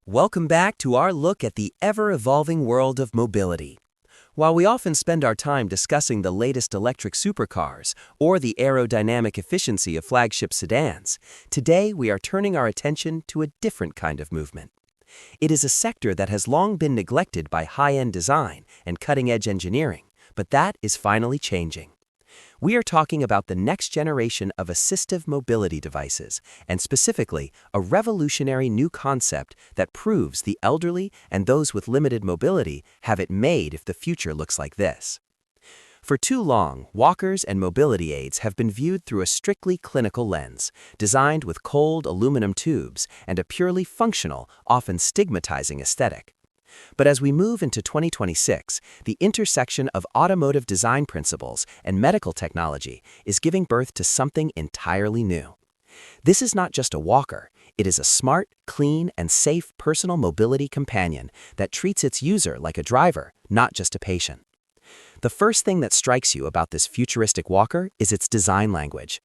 Welcome back to our look at the ever-evolving world of mobility. While we often spend our time discussing the latest electric supercars or the aerodynamic efficiency of flagship sedans, today we are turning our attention to a different kind of movement. It is a sector that has long been neglected by high-end design and cutting-edge engineering, but that is finally changing. We are talking about the next generation of assistive mobility devices, and specifically, a revolutionary new concept that proves the elderly and those with limited mobility have it made if the future looks like this. For too long, walkers and mobility aids have been viewed through a strictly clinical lens, designed with cold aluminum tubes and a purely functional, often stigmatizing aesthetic. But as we move into 2026, the intersection of automotive design principles and medical technology is giving birth to something entirely new. This is not just a walker, it is a smart, clean, and safe personal mobility companion that treats its user like a driver, not just a patient. The first thing that strikes you about this futuristic walker is its design language.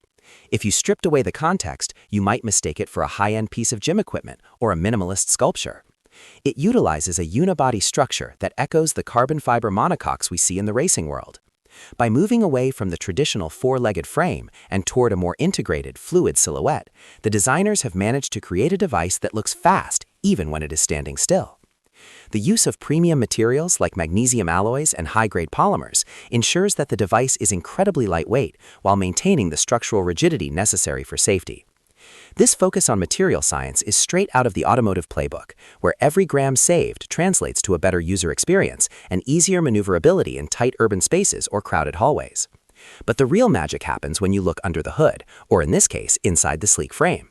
If you stripped away the context, you might mistake it for a high-end piece of gym equipment or a minimalist sculpture. It utilizes a unibody structure that echoes the carbon fiber monocoques we see in the racing world. By moving away from the traditional four-legged frame and toward a more integrated, fluid silhouette, the designers have managed to create a device that looks fast even when it is standing still. The use of premium materials like magnesium alloys and high-grade polymers ensures that the device is incredibly lightweight while maintaining the structural rigidity necessary for safety. This focus on material science is straight out of the automotive playbook, where every gram saved translates to a better user experience and easier maneuverability in tight urban spaces or crowded hallways. But the real magic happens when you look under the hood, or in this case, inside the sleek frame.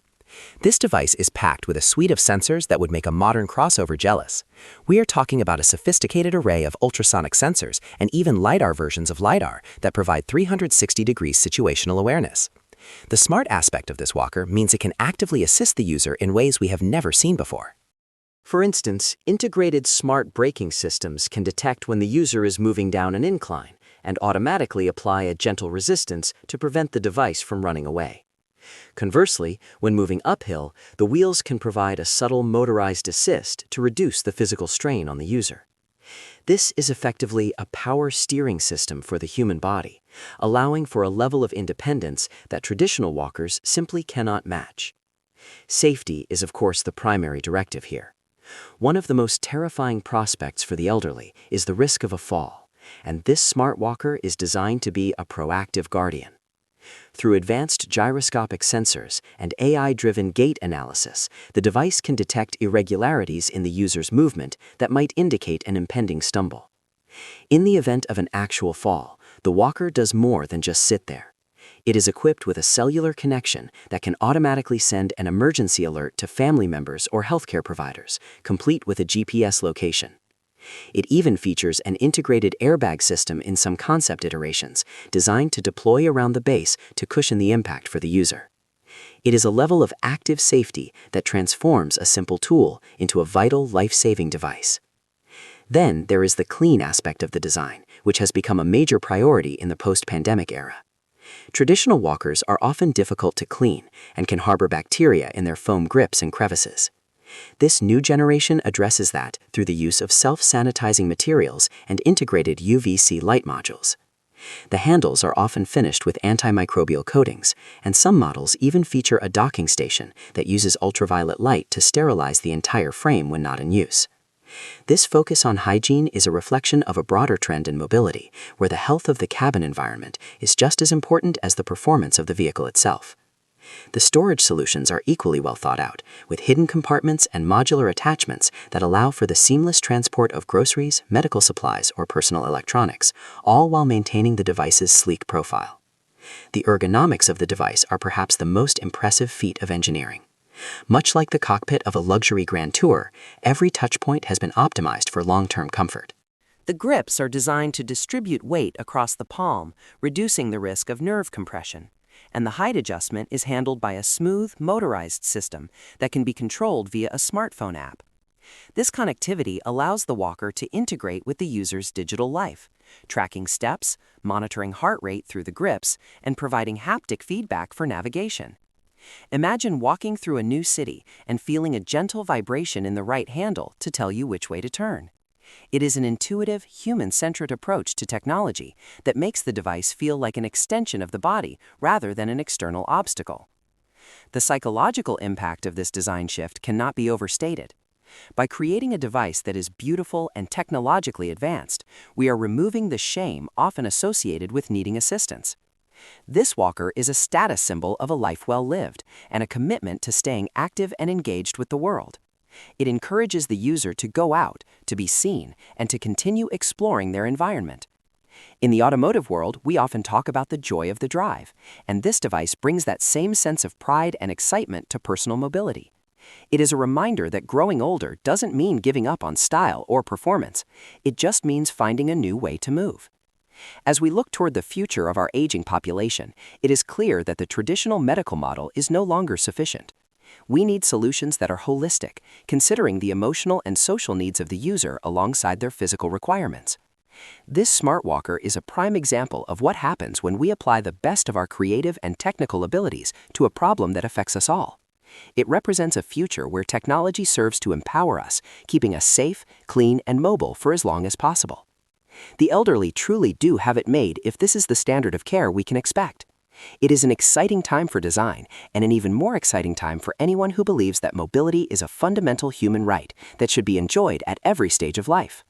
This device is packed with a suite of sensors that would make a modern crossover jealous. We are talking about a sophisticated array of ultrasonic sensors and even LiDAR versions of LiDAR that provide 360-degree situational awareness. The smart aspect of this walker means it can actively assist the user in ways we have never seen before. For instance, integrated smart braking systems can detect when the user is moving down an incline and automatically apply a gentle resistance to prevent the device from running away. Conversely, when moving uphill, the wheels can provide a subtle motorized assist to reduce the physical strain on the user. This is effectively a power steering system for the human body, allowing for a level of independence that traditional walkers simply cannot match. Safety is, of course, the primary directive here. One of the most terrifying prospects for the elderly is the risk of a fall, and this smart walker is designed to be a proactive guardian. Through advanced gyroscopic sensors and AI-driven gait analysis, the device can detect irregularities in the user's movement that might indicate an impending stumble. In the event of an actual fall, the walker does more than just sit there. It is equipped with a cellular connection that can automatically send an emergency alert to family members or healthcare providers, complete with a GPS location. It even features an integrated airbag system in some concept iterations, designed to deploy around the base to cushion the impact for the user. It is a level of active safety that transforms a simple tool into a vital, life-saving device. Then there is the clean aspect of the design, which has become a major priority in the post-pandemic era. Traditional walkers are often difficult to clean and can harbor bacteria in their foam grips and crevices. This new generation addresses that through the use of self-sanitizing materials and integrated UVC light modules. The handles are often finished with antimicrobial coatings, and some models even feature a docking station that uses ultraviolet light to sterilize the entire frame when not in use. This focus on hygiene is a reflection of a broader trend in mobility, where the health of the cabin environment is just as important as the performance of the vehicle itself. The storage solutions are equally well thought out, with hidden compartments and modular attachments that allow for the seamless transport of groceries, medical supplies, or personal electronics, all while maintaining the device's sleek profile. The ergonomics of the device are perhaps the most impressive feat of engineering. Much like the cockpit of a luxury Grand Tour, every touchpoint has been optimized for long-term comfort. The grips are designed to distribute weight across the palm, reducing the risk of nerve compression. And the height adjustment is handled by a smooth, motorized system that can be controlled via a smartphone app. This connectivity allows the walker to integrate with the user's digital life, tracking steps, monitoring heart rate through the grips, and providing haptic feedback for navigation. Imagine walking through a new city and feeling a gentle vibration in the right handle to tell you which way to turn. It is an intuitive, human-centered approach to technology that makes the device feel like an extension of the body rather than an external obstacle. The psychological impact of this design shift cannot be overstated. By creating a device that is beautiful and technologically advanced, we are removing the shame often associated with needing assistance. This walker is a status symbol of a life well lived and a commitment to staying active and engaged with the world. It encourages the user to go out, to be seen, and to continue exploring their environment. In the automotive world, we often talk about the joy of the drive, and this device brings that same sense of pride and excitement to personal mobility. It is a reminder that growing older doesn't mean giving up on style or performance. It just means finding a new way to move. As we look toward the future of our aging population, it is clear that the traditional medical model is no longer sufficient. We need solutions that are holistic, considering the emotional and social needs of the user alongside their physical requirements. This smart walker is a prime example of what happens when we apply the best of our creative and technical abilities to a problem that affects us all. It represents a future where technology serves to empower us, keeping us safe, clean, and mobile for as long as possible. The elderly truly do have it made if this is the standard of care we can expect. It is an exciting time for design, and an even more exciting time for anyone who believes that mobility is a fundamental human right that should be enjoyed at every stage of life.